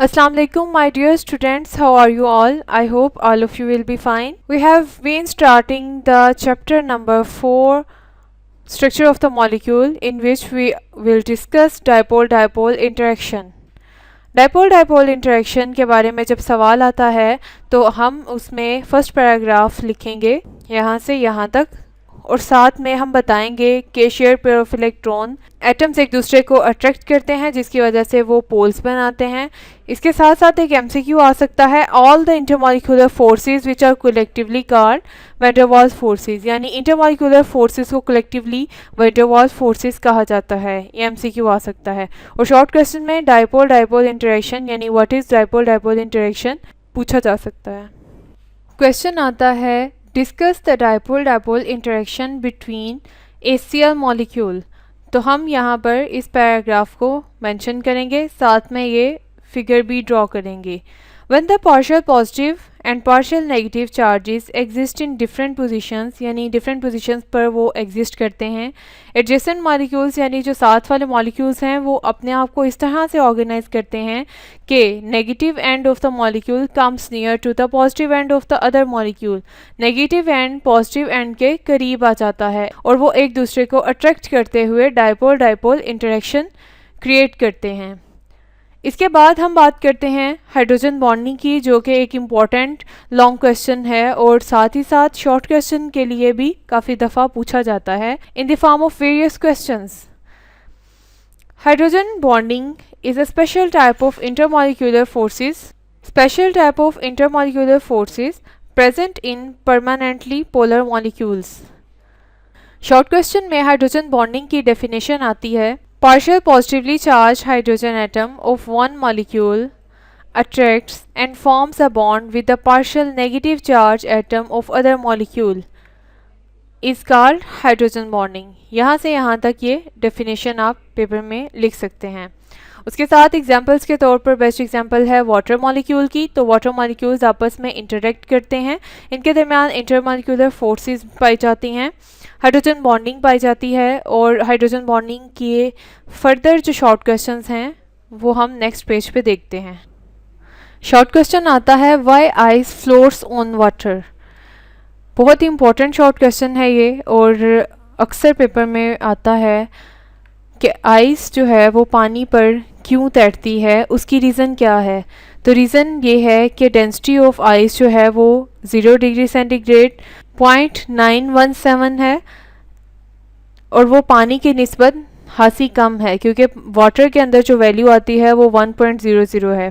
Assalamu alaikum, my dear students. How are you all? I hope all of you will be fine. We have been starting the chapter number 4, structure of the molecule, in which we will discuss dipole-dipole interaction. Dipole interaction के बारे में जब सवाल आता है तो हम उसमें फर्स्ट पैराग्राफ लिखेंगे यहाँ से यहाँ तक, और साथ में हम बताएंगे कि share pair of electron atoms एक दूसरे को अट्रैक्ट करते हैं जिसकी वजह से वो पोल्स बनाते हैं। इसके साथ साथ एक एमसीक्यू आ सकता है, all the intermolecular forces which are collectively called van der Waals forces, यानी इंटरमॉलिक्यूलर फोर्सेस को collectively van der Waals forces कहा जाता है। ये एमसीक्यू आ सकता है। और शॉर्ट क्वेश्चन में डायपोल इंटरेक्शन यानी व्हाट इज डायपोल इंटरेक्शन पूछा जा सकता है। क्वेश्चन आता है, discuss the dipole interaction between HCl molecule. तो हम यहाँ पर इस पैराग्राफ को मेंशन करेंगे, साथ में ये फिगर भी ड्रॉ करेंगे। When the partial positive and partial negative charges exist in different positions, यानी different positions पर वो exist करते हैं। Adjacent molecules यानी जो साथ वाले molecules हैं वो अपने आप को इस तरह से organize करते हैं कि negative end of the molecule comes near to the positive end of the other molecule, negative end positive end के करीब आ जाता है और वो एक दूसरे को attract करते हुए dipole interaction create करते हैं। इसके बाद हम बात करते हैं हाइड्रोजन बॉन्डिंग की, जो कि एक इम्पॉर्टेंट लॉन्ग क्वेश्चन है और साथ ही साथ शॉर्ट क्वेश्चन के लिए भी काफ़ी दफ़ा पूछा जाता है in the form of various questions. Hydrogen bonding is a special type of intermolecular forces present in permanently polar molecules. Short question में हाइड्रोजन बॉन्डिंग की डेफिनेशन आती है, partial positively charged hydrogen atom of one molecule attracts and forms a bond with the partial negative charged atom of other molecule is called hydrogen bonding। यहाँ से यहाँ तक ये definition आप पेपर में लिख सकते हैं। उसके साथ एग्जाम्पल्स के तौर पर बेस्ट एग्जाम्पल है वाटर मॉलिक्यूल की। तो वाटर मॉलिक्यूल्स आपस में इंटरेक्ट करते हैं, इनके दरमियान इंटरमॉलिक्यूलर फोर्सेस पाई जाती हैं, हाइड्रोजन बॉन्डिंग पाई जाती है और हाइड्रोजन बॉन्डिंग के फर्दर जो शॉर्ट क्वेश्चंस हैं वो हम नेक्स्ट पेज पे देखते हैं। शॉर्ट क्वेश्चन आता है, why ice floats on water. बहुत ही इंपॉर्टेंट शॉर्ट क्वेश्चन है ये और अक्सर पेपर में आता है कि आइस जो है वो पानी पर क्यों तैरती है, उसकी रीज़न क्या है। तो रीज़न ये है कि डेंसिटी ऑफ आइस जो है वो 0 डिग्री सेंटीग्रेड 0.917 है और वो पानी की निस्बत खासी कम है, क्योंकि वाटर के अंदर जो वैल्यू आती है वो 1.00 है।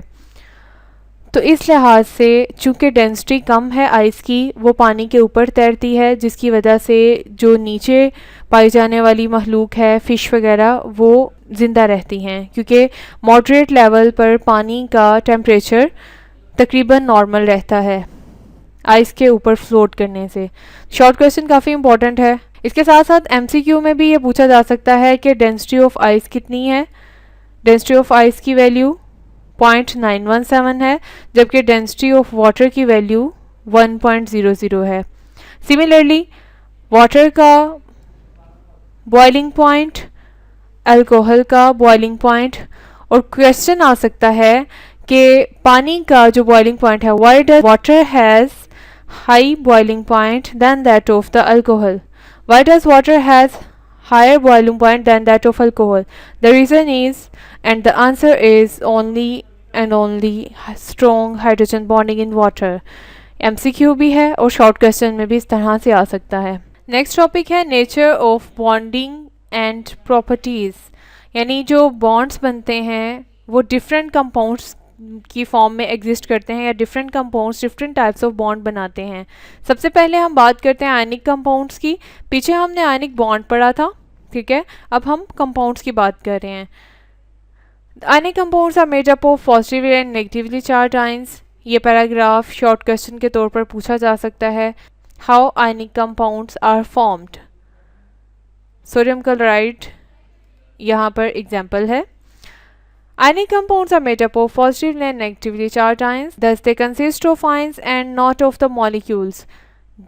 तो इस लिहाज से चूँकि डेंसिटी कम है आइस की, वो पानी के ऊपर तैरती है, जिसकी वजह से जो नीचे पाई जाने वाली मखलूक है, फ़िश वगैरह, वो ज़िंदा रहती हैं, क्योंकि मॉडरेट लेवल पर पानी का टेम्परेचर तकरीबन नॉर्मल रहता है आइस के ऊपर फ्लोट करने से। शॉर्ट क्वेश्चन काफ़ी इंपॉर्टेंट है। इसके साथ साथ एमसीक्यू में भी ये पूछा जा सकता है कि डेंसिटी ऑफ आइस कितनी है। डेंसिटी ऑफ आइस की वैल्यू 0.917 है, जबकि डेंसिटी ऑफ वाटर की वैल्यू 1.00 है। सिमिलरली वाटर का बॉइलिंग पॉइंट, अल्कोहल का बॉइलिंग पॉइंट, और क्वेश्चन आ सकता है कि पानी का जो बॉइलिंग पॉइंट है, why does water has high boiling point than that of the alcohol, why does water has higher boiling point than that of alcohol. The reason is, and the answer is, only and only strong hydrogen bonding in water। MCQ भी है और short question में भी इस तरह से आ सकता है। नेक्स्ट टॉपिक है nature of bonding and properties, यानी जो बॉन्ड्स बनते हैं वो डिफरेंट कंपाउंड्स की फॉर्म में एग्जिस्ट करते हैं या different compounds different types of bond बनाते हैं। सबसे पहले हम बात करते हैं आयनिक कंपाउंड्स की। पीछे हमने आयनिक बॉन्ड पढ़ा था, ठीक है, अब हम कंपाउंड्स की बात कर रहे हैं। Ionic compounds are made up of positively and negatively charge ions. ये पैराग्राफ शॉर्ट क्वेश्चन के तौर पर पूछा जा सकता है। How ionic compounds are formed. Sodium chloride यहाँ पर एग्जाम्पल है। Ionic compounds are made up of positively and negatively charged ions, thus they consist of ions and not of the molecules.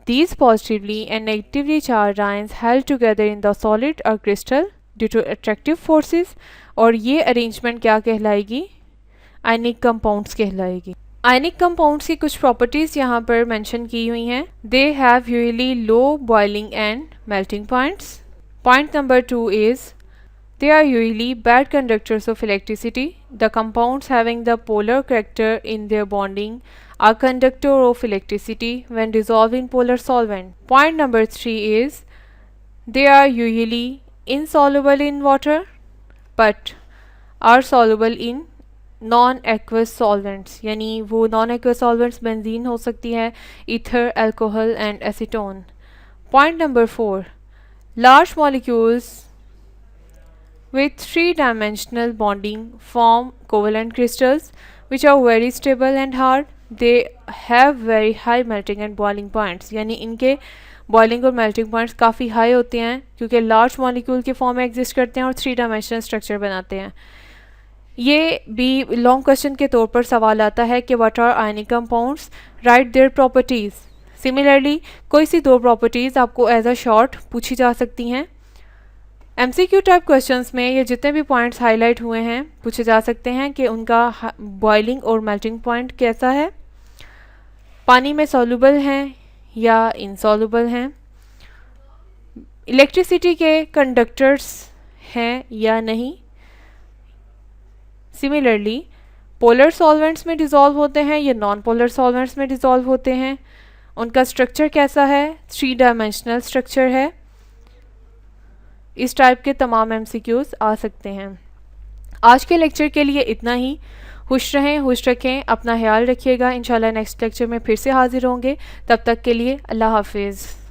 These positively and negatively charged ions held together in the solid or crystal due to attractive forces, और ये arrangement क्या कहलाएगी, ionic compounds कहलाएगी। Ionic compounds की कुछ properties यहाँ पर mention की हुई हैं। They have usually low boiling and melting points. Point number 2 is they are usually bad conductors of electricity. The compounds having the polar character in their bonding are conductor of electricity when dissolved in polar solvent. Point number 3 is they are usually insoluble in water but are soluble in non-aqueous solvents. यानी वो non-aqueous solvents benzene हो सकती है, ether, alcohol and acetone. Point number 4, large molecules with three-dimensional bonding form covalent crystals which are very stable and hard. They have very high melting and boiling points. यानी इनके boiling और melting points काफ़ी high होते हैं क्योंकि large molecule के form में exist करते हैं और थ्री डायमेंशनल स्ट्रक्चर बनाते हैं। ये भी लॉन्ग क्वेश्चन के तौर पर सवाल आता है कि what are ionic compounds, right their properties. Similarly कोई सी दो प्रॉपर्टीज़ आपको एज अ शॉर्ट पूछी जा सकती हैं। MCQ टाइप क्वेश्चंस में ये जितने भी पॉइंट्स हाईलाइट हुए हैं पूछे जा सकते हैं कि उनका बॉइलिंग और मेल्टिंग पॉइंट कैसा है, पानी में सॉल्युबल हैं या इनसॉल्युबल हैं, इलेक्ट्रिसिटी के कंडक्टर्स हैं या नहीं। सिमिलरली पोलर सॉल्वेंट्स में डिज़ोल्व होते हैं या नॉन पोलर सॉल्वेंट्स में डिज़ोल्व होते हैं, उनका स्ट्रक्चर कैसा है, थ्री डायमेंशनल स्ट्रक्चर है। इस टाइप के तमाम MCQs आ सकते हैं। आज के लेक्चर के लिए इतना ही। खुश रहें, खुश रखें, अपना ख्याल रखिएगा। इंशाल्लाह नेक्स्ट लेक्चर में फिर से हाजिर होंगे। तब तक के लिए अल्लाह हाफिज़।